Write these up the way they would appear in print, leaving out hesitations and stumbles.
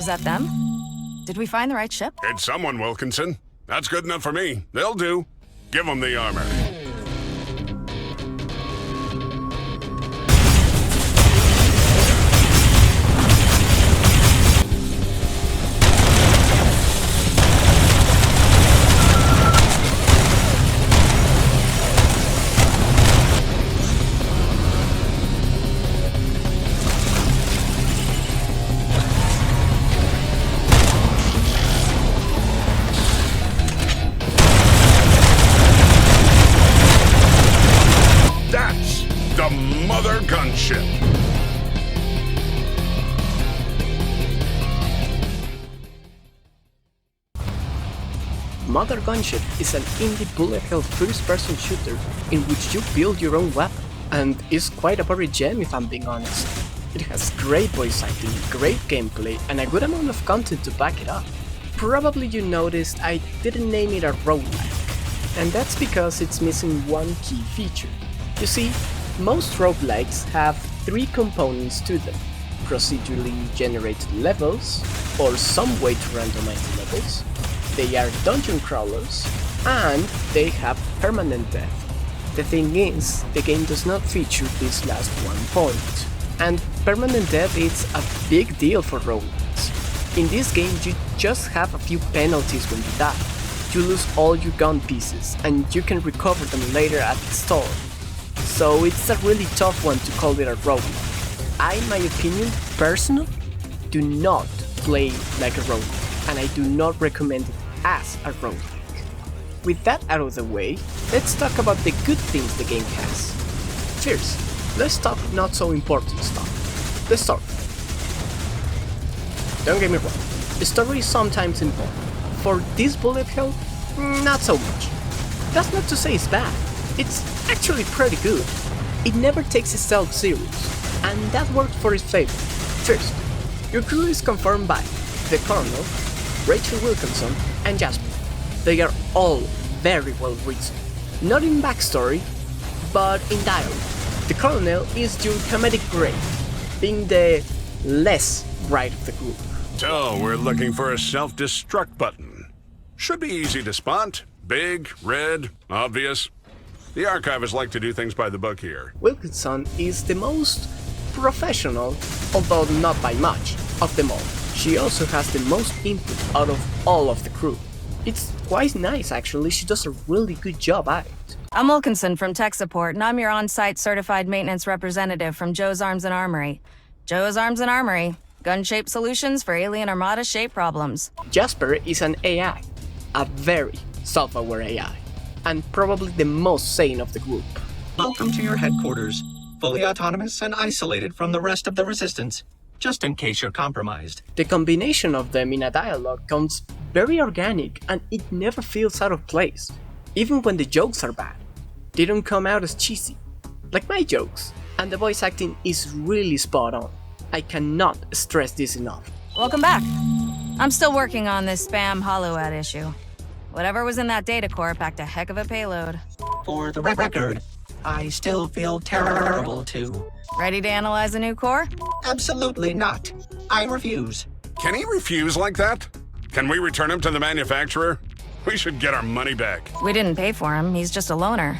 Is that them? Did we find the right ship? It's someone, Wilkinson. That's good enough for me. They'll do. Give them the armor. The Mothergunship. Mothergunship is an indie bullet hell first-person shooter in which you build your own weapon, and is quite a buried gem if I'm being honest. It has great voice acting, great gameplay, and a good amount of content to back it up. Probably you noticed I didn't name it a roguelike, and that's because it's missing one key feature. You see, most roguelikes have three components to them: procedurally generated levels, or some way to randomize the levels, they are dungeon crawlers, and they have permanent death. The thing is, the game does not feature this last one point, and permanent death is a big deal for roguelikes. In this game you just have a few penalties when you die. You lose all your gun pieces, and you can recover them later at the store. So it's a really tough one to call it a roguelike. I, in my opinion, personally, do not play like a roguelike, and I do not recommend it as a roguelike. With that out of the way, let's talk about the good things the game has. First, let's talk not so important stuff. The story. Don't get me wrong, the story is sometimes important. For this bullet hell, not so much. That's not to say it's bad. It's actually pretty good. It never takes itself serious, and that worked for its favor. First, your crew is confirmed by the Colonel, Rachel Wilkinson, and Jasper. They are all very well written. Not in backstory, but in dialogue. The Colonel is your comedic brain, being the less bright of the group. So, we're looking for a self-destruct button. Should be easy to spot. Big, red, obvious. The archivists like to do things by the book here. Wilkinson is the most professional, although not by much, of them all. She also has the most input out of all of the crew. It's quite nice actually, she does a really good job at it. I'm Wilkinson from Tech Support, and I'm your on-site certified maintenance representative from Joe's Arms and Armory. Joe's Arms and Armory. Gun-shaped solutions for alien armada shape problems. Jasper is an AI, a very self-aware AI, and probably the most sane of the group. Welcome to your headquarters, fully autonomous and isolated from the rest of the Resistance, just in case you're compromised. The combination of them in a dialogue comes very organic, and it never feels out of place, even when the jokes are bad. They don't come out as cheesy, like my jokes, and the voice acting is really spot on. I cannot stress this enough. Welcome back. I'm still working on this spam hollow-ad issue. Whatever was in that data core packed a heck of a payload. For the record, I still feel terrible too. Ready to analyze a new core? Absolutely not. I refuse. Can he refuse like that? Can we return him to the manufacturer? We should get our money back. We didn't pay for him, he's just a loaner.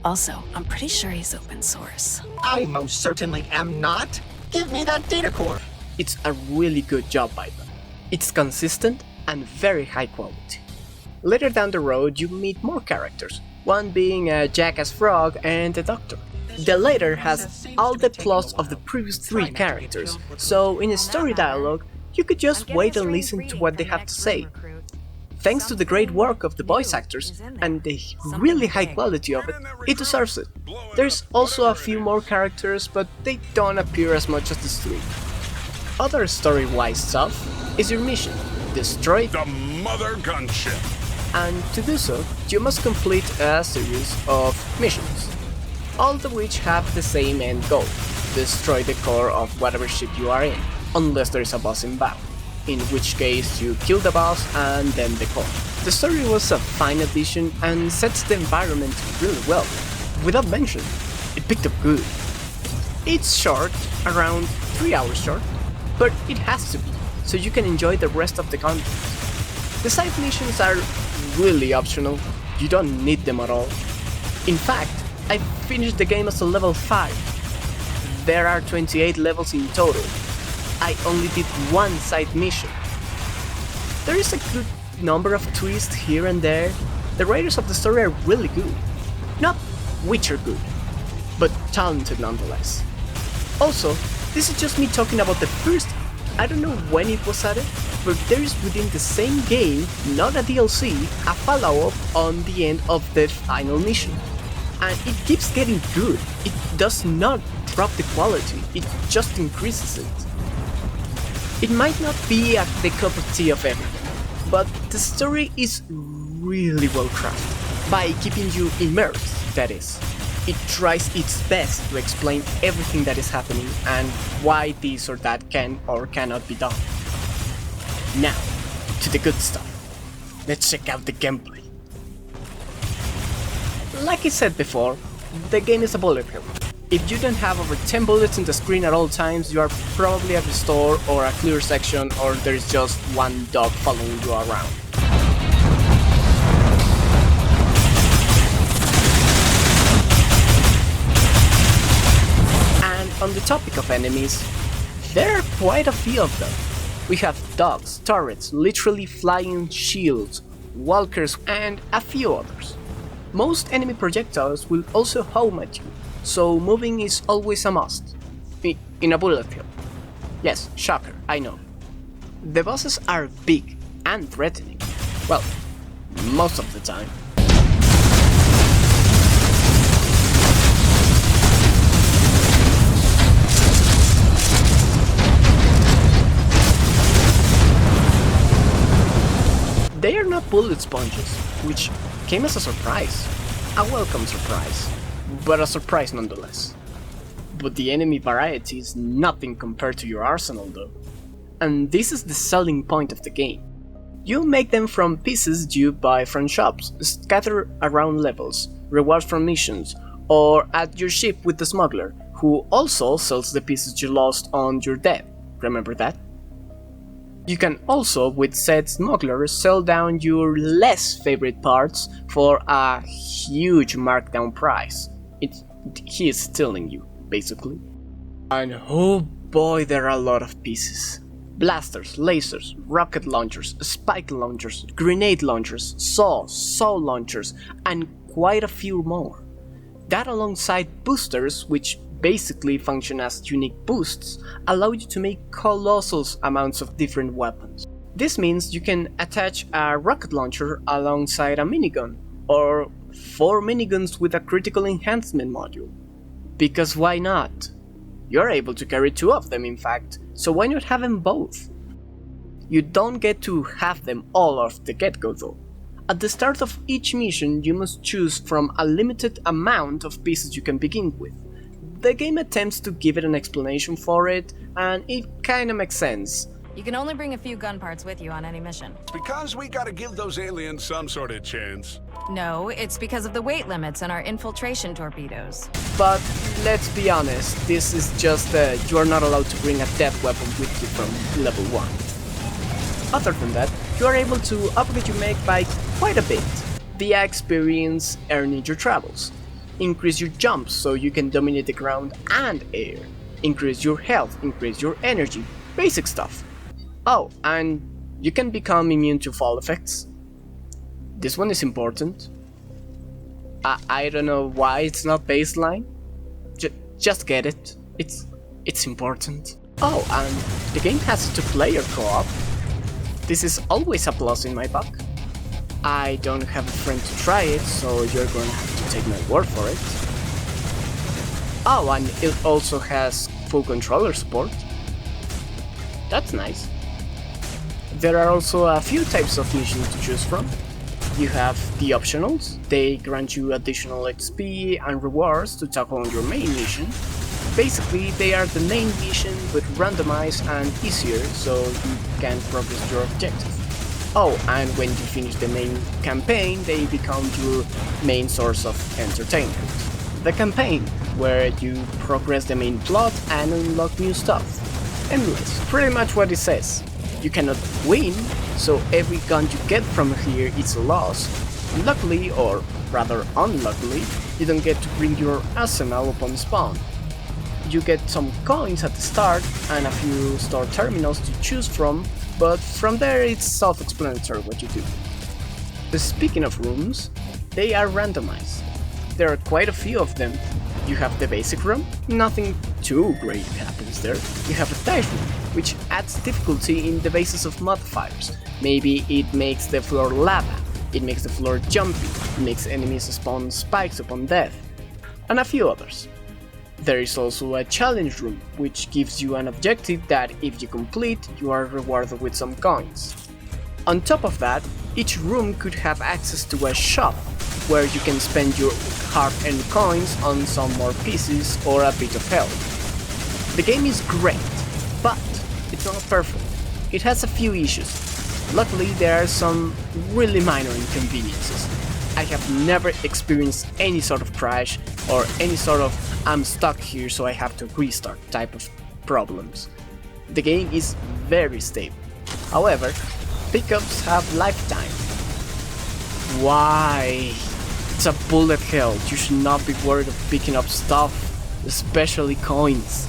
Also, I'm pretty sure he's open source. I most certainly am not. Give me that data core. It's a really good job by them. It's consistent and very high quality. Later down the road, you meet more characters, one being a jackass frog and a doctor. The latter has all the plots of the previous three characters, so in a story dialogue, you could just wait and listen to what they have to say. Thanks to the great work of the voice actors and the really high quality of it, it deserves it. There's also a few more characters, but they don't appear as much as these three. Other story-wise stuff is your mission: destroy the Mothergunship. And to do so, you must complete a series of missions, all of which have the same end goal: destroy the core of whatever ship you are in, unless there is a boss in battle, in which case you kill the boss and then the core. The story was a fine addition and sets the environment really well. Without mention, it picked up good. It's short, around 3 hours short, but it has to be. so you can enjoy the rest of the content. The side missions are really optional, you don't need them at all. In fact, I finished the game as a level 5. There are 28 levels in total. I only did one side mission. There is a good number of twists here and there. The writers of the story are really good. Not Witcher good, but talented nonetheless. Also, this is just me talking about the first. I don't know when it was added, but there is within the same game, not a DLC, a follow-up on the end of the final mission. And it keeps getting good. It does not drop the quality, it just increases it. It might not be the cup of tea of everyone, but the story is really well crafted, by keeping you immersed, that is. It tries its best to explain everything that is happening and why this or that can or cannot be done. Now, to the good stuff. Let's check out the gameplay. Like I said before, the game is a bullet hell. If you don't have over 10 bullets in the screen at all times, you are probably at the store or a clear section, or there's just one dog following you around. On the topic of enemies, there are quite a few of them. We have dogs, turrets, literally flying shields, walkers, and a few others. Most enemy projectiles will also home at you, so moving is always a must. In a bullet hell. Yes, shocker, I know. The bosses are big and threatening. Well, most of the time. They are not bullet sponges, which came as a surprise. A welcome surprise, but a surprise nonetheless. But the enemy variety is nothing compared to your arsenal though. And this is the selling point of the game. You make them from pieces you buy from shops, scattered around levels, rewards from missions, or at your ship with the smuggler, who also sells the pieces you lost on your death. Remember that? You can also, with said smuggler, sell down your less favorite parts for a huge markdown price. He is stealing you, basically. And oh boy, there are a lot of pieces. Blasters, lasers, rocket launchers, spike launchers, grenade launchers, saw launchers, and quite a few more. That alongside boosters, which basically function as unique boosts, allow you to make colossal amounts of different weapons. This means you can attach a rocket launcher alongside a minigun, or 4 miniguns with a critical enhancement module. Because why not? You're able to carry 2 of them in fact, so why not have them both? You don't get to have them all off the get-go though. At the start of each mission you must choose from a limited amount of pieces you can begin with. The game attempts to give it an explanation for it, and it kinda makes sense. You can only bring a few gun parts with you on any mission. It's because we gotta give those aliens some sort of chance. No, it's because of the weight limits on our infiltration torpedoes. But let's be honest, this is just you are not allowed to bring a death weapon with you from level 1. Other than that, you are able to upgrade your mech by quite a bit, via experience earned in your travels. Increase your jumps so you can dominate the ground and air. Increase your health, increase your energy, basic stuff. Oh, and you can become immune to fall effects. This one is important. I don't know why it's not baseline. Just get it. It's important. Oh, and the game has 2-player co-op. This is always a plus in my book. I don't have a friend to try it, so you're gonna have to take my word for it. Oh, and it also has full controller support. That's nice. There are also a few types of missions to choose from. You have the optionals. They grant you additional XP and rewards to tackle on your main mission. Basically, they are the main mission but randomized and easier so you can progress your objective. Oh, and when you finish the main campaign, they become your main source of entertainment. The campaign, where you progress the main plot and unlock new stuff. Endless, pretty much what it says. You cannot win, so every gun you get from here is a loss. Luckily, or rather unluckily, you don't get to bring your arsenal upon spawn. You get some coins at the start and a few store terminals to choose from, but from there it's self-explanatory what you do. Speaking of rooms, they are randomized. There are quite a few of them. You have the basic room, nothing too great happens there. You have a dice room, which adds difficulty in the basis of modifiers. Maybe it makes the floor lava, it makes the floor jumpy, it makes enemies spawn spikes upon death, and a few others. There is also a challenge room, which gives you an objective that if you complete, you are rewarded with some coins. On top of that, each room could have access to a shop, where you can spend your hard-earned coins on some more pieces or a bit of health. The game is great, but it's not perfect. It has a few issues. Luckily, there are some really minor inconveniences. I have never experienced any sort of crash or any sort of I'm stuck here so I have to restart type of problems. The game is very stable. However, pickups have lifetime. Why? It's a bullet hell. You should not be worried of picking up stuff, especially coins.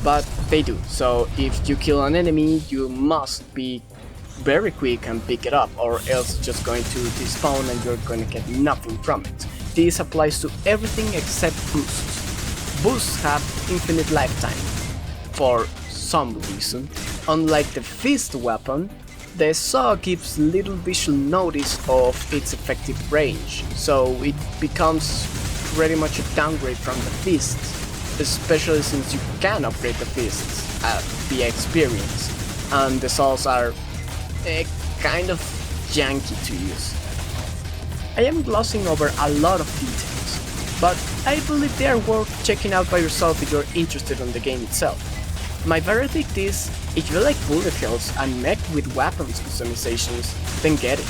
But they do, so if you kill an enemy, you must be very quick and pick it up, or else it's just going to despawn and you're going to get nothing from it. This applies to everything except boosts. Boosts have infinite lifetime, for some reason. Unlike the fist weapon, the saw gives little visual notice of its effective range, so it becomes pretty much a downgrade from the fists, especially since you can upgrade the fists via experience, and the saws are kind of janky to use. I am glossing over a lot of details, but I believe they are worth checking out by yourself if you're interested in the game itself. My verdict is, if you like bullet hells and mech with weapons customizations, then get it.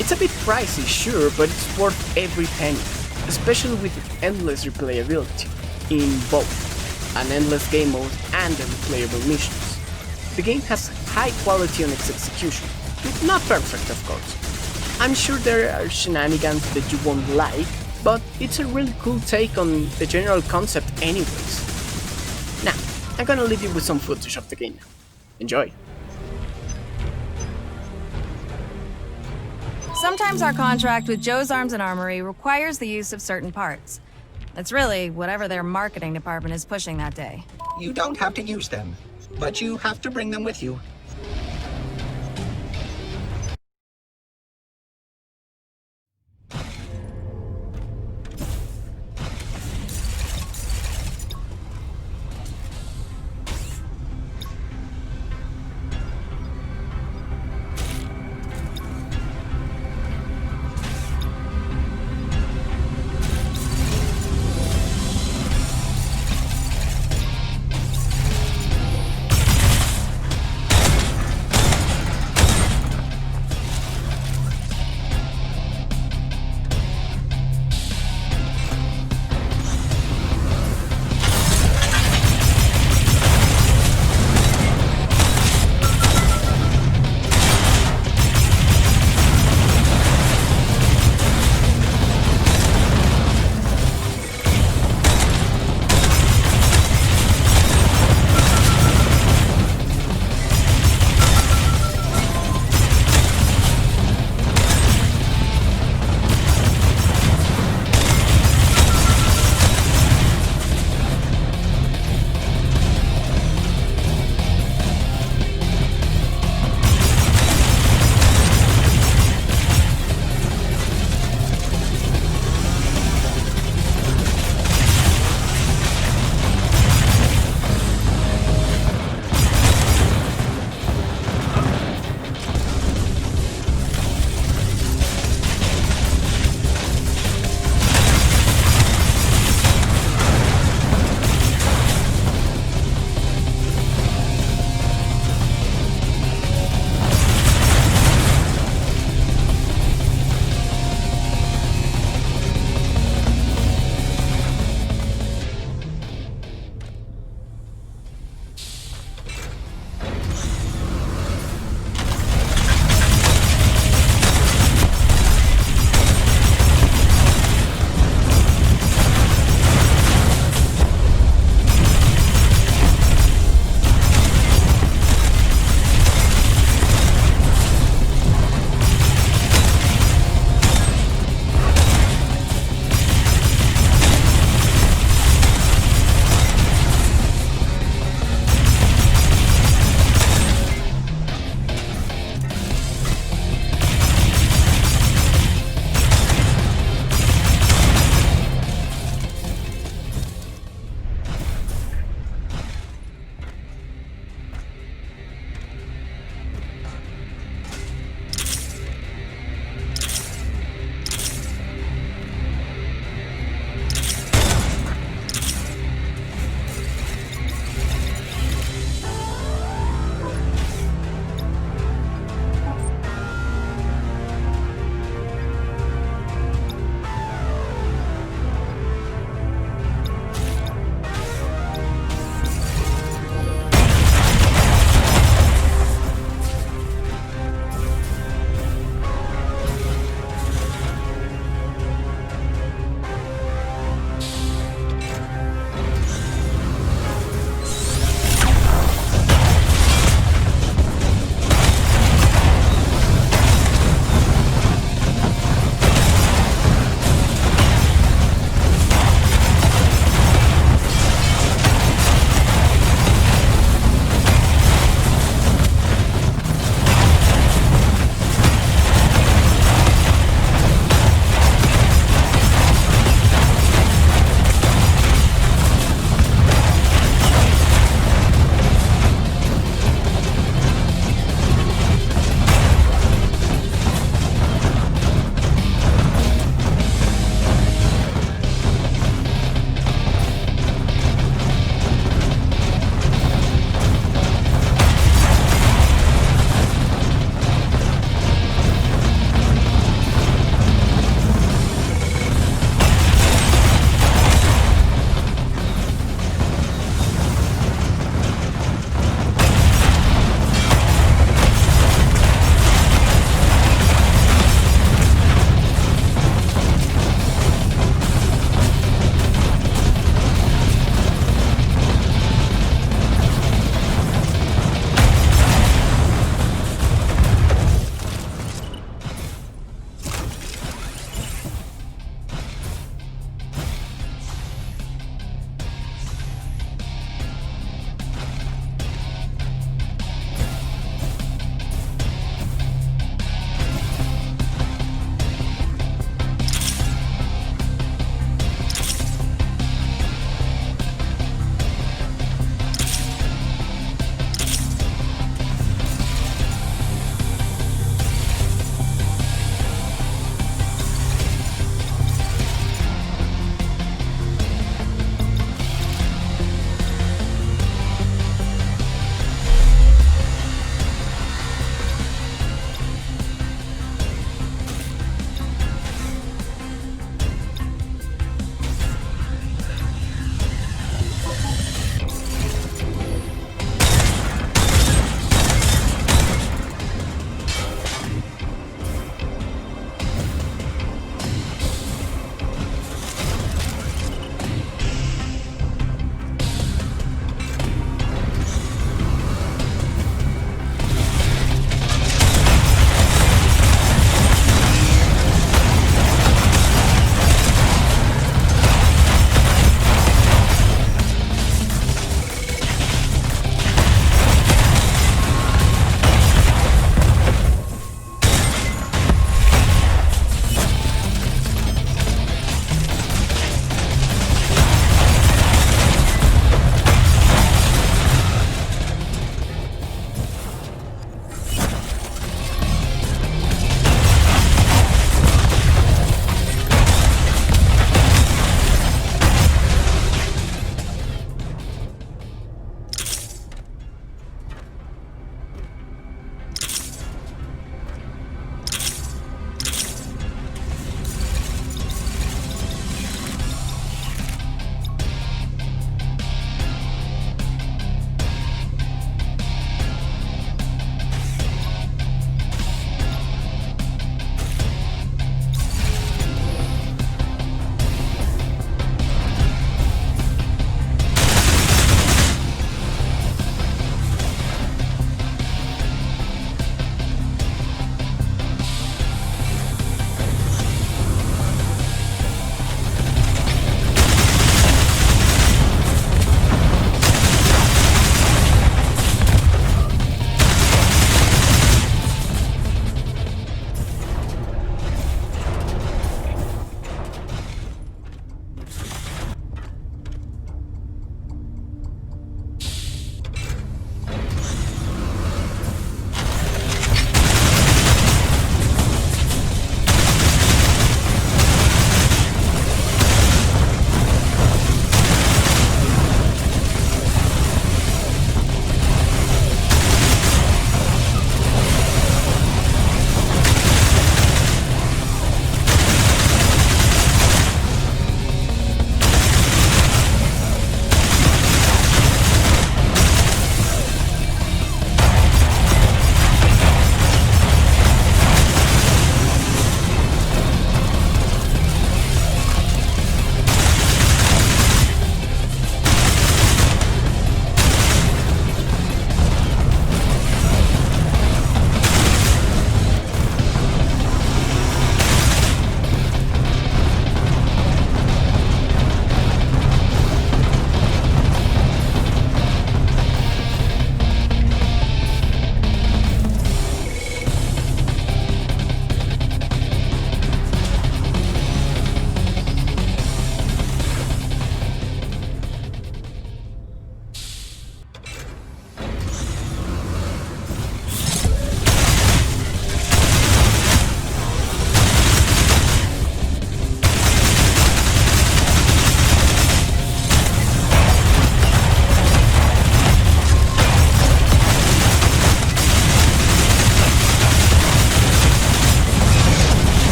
It's a bit pricey, sure, but it's worth every penny, especially with endless replayability, in both an endless game mode and the replayable missions. The game has high quality on its execution, not perfect of course. I'm sure there are shenanigans that you won't like, but it's a really cool take on the general concept anyways. Now, I'm gonna leave you with some footage of the game now. Enjoy! Sometimes our contract with Joe's Arms and Armory requires the use of certain parts. It's really whatever their marketing department is pushing that day. You don't have to use them, but you have to bring them with you.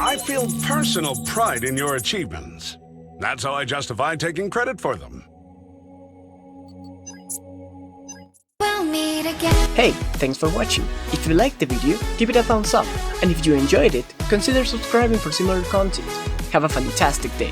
I feel personal pride in your achievements. That's how I justify taking credit for them. We'll meet again. Hey, thanks for watching. If you liked the video, give it a thumbs up, and if you enjoyed it, consider subscribing for similar content. Have a fantastic day.